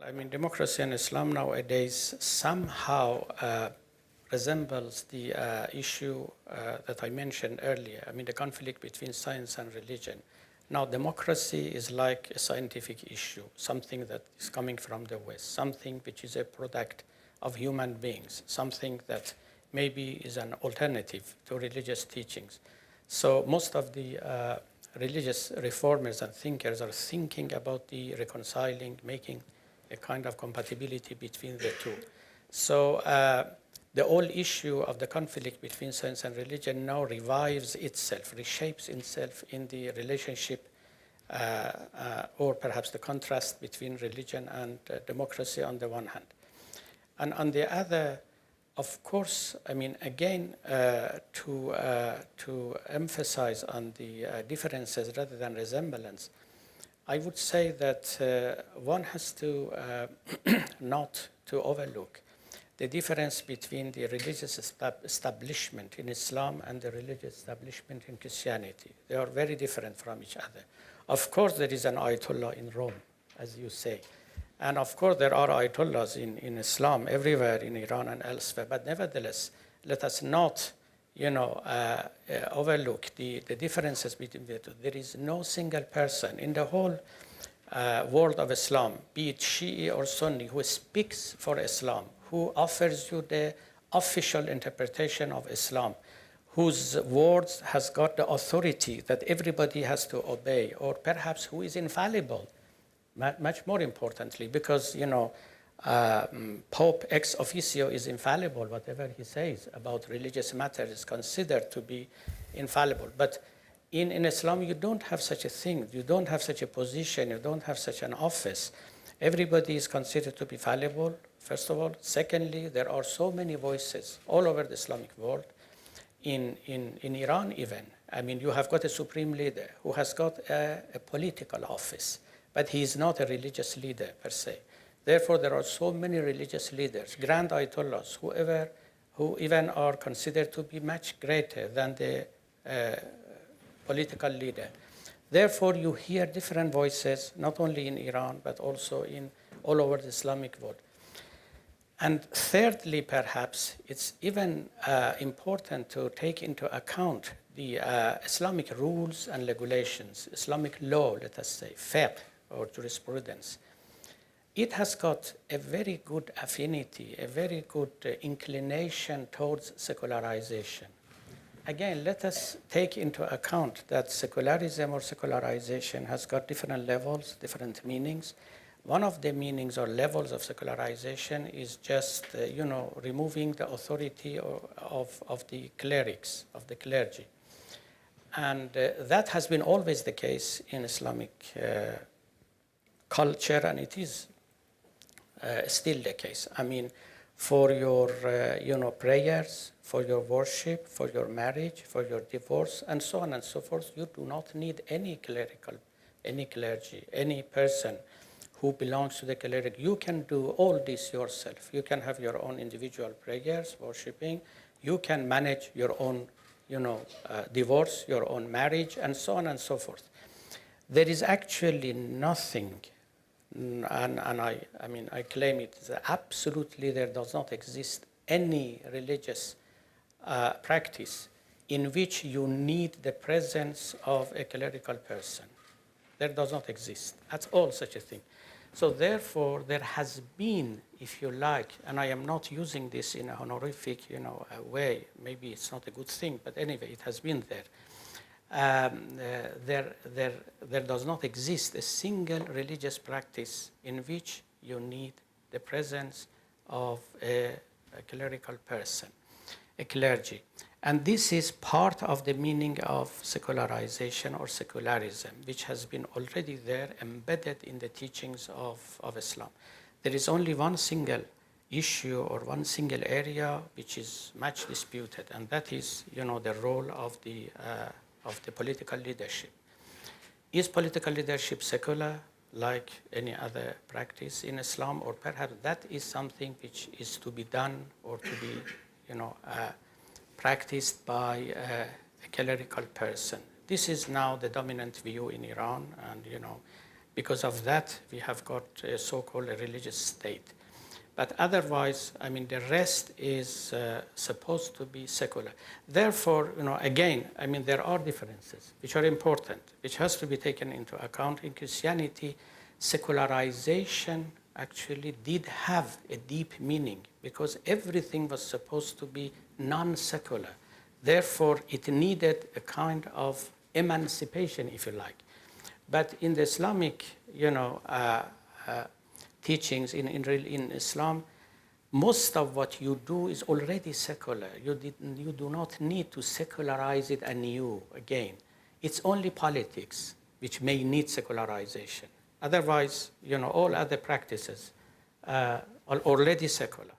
I mean, democracy and Islam nowadays somehow resembles the issue that I mentioned earlier. I mean, the conflict between science and religion. Now, democracy is like a scientific issue, something that is coming from the West, something which is a product of human beings, something that maybe is an alternative to religious teachings. So most of the religious reformers and thinkers are thinking about the reconciling, making a kind of compatibility between the two. So the whole issue of the conflict between science and religion now revives itself, reshapes itself in the relationship or perhaps the contrast between religion and democracy on the one hand. And on the other, of course, I mean, again, to emphasize on the differences rather than resemblance, I would say that one has to not to overlook the difference between the religious establishment in Islam and the religious establishment in Christianity. They are very different from each other. Of course, there is an Ayatollah in Rome, as you say. And of course, there are Ayatollahs in Islam everywhere in Iran and elsewhere. But nevertheless, let us not, overlook the differences between the two. There is no single person in the whole world of Islam, be it Shi'i or Sunni, who speaks for Islam, who offers you the official interpretation of Islam, whose words has got the authority that everybody has to obey, or perhaps who is infallible. Much more importantly, because, Pope ex officio is infallible. Whatever he says about religious matters is considered to be infallible. But in Islam, you don't have such a thing. You don't have such a position. You don't have such an office. Everybody is considered to be fallible, first of all. Secondly, there are so many voices all over the Islamic world. In Iran even, I mean, you have got a supreme leader who has got a political office, but he is not a religious leader per se. Therefore, there are so many religious leaders, grand ayatollahs, who even are considered to be much greater than the political leader. Therefore, you hear different voices, not only in Iran, but also in all over the Islamic world. And thirdly, perhaps, it's even important to take into account the Islamic rules and regulations, Islamic law, let us say, fiqh, or jurisprudence. It has got a very good affinity, a very good inclination towards secularization. Again, let us take into account that secularism or secularization has got different levels, different meanings. One of the meanings or levels of secularization is just, removing the authority of the clerics, of the clergy. And that has been always the case in Islamic culture, and it is still the case. I mean, for your, prayers, for your worship, for your marriage, for your divorce, and so on and so forth, you do not need any clergy, any person who belongs to the cleric. You can do all this yourself. You can have your own individual prayers, worshiping. You can manage your own, divorce, your own marriage, and so on and so forth. There is actually nothing, and I claim it, absolutely there does not exist any religious practice in which you need the presence of a clerical person. There does not exist at all such a thing. So therefore, there has been, if you like, and I am not using this in a honorific, way. Maybe it's not a good thing, but anyway, it has been there. There does not exist a single religious practice in which you need the presence of a clerical person, a clergy. And this is part of the meaning of secularization or secularism, which has been already there, embedded in the teachings of Islam. There is only one single issue or one single area which is much disputed, and that is, the role of the political leadership. Is political leadership secular, like any other practice in Islam, or perhaps that is something which is to be done or to be, practiced by a clerical person? This is now the dominant view in Iran, and Because of that, we have got a so-called religious state. But otherwise, I mean, the rest is supposed to be secular. Therefore, again, I mean, there are differences which are important, which has to be taken into account. In Christianity, secularization actually did have a deep meaning because everything was supposed to be non-secular. Therefore, it needed a kind of emancipation, if you like. But in the Islamic, teachings in Islam, most of what you do is already secular. You do not need to secularize it anew again. It's only politics which may need secularization. Otherwise, all other practices are already secular.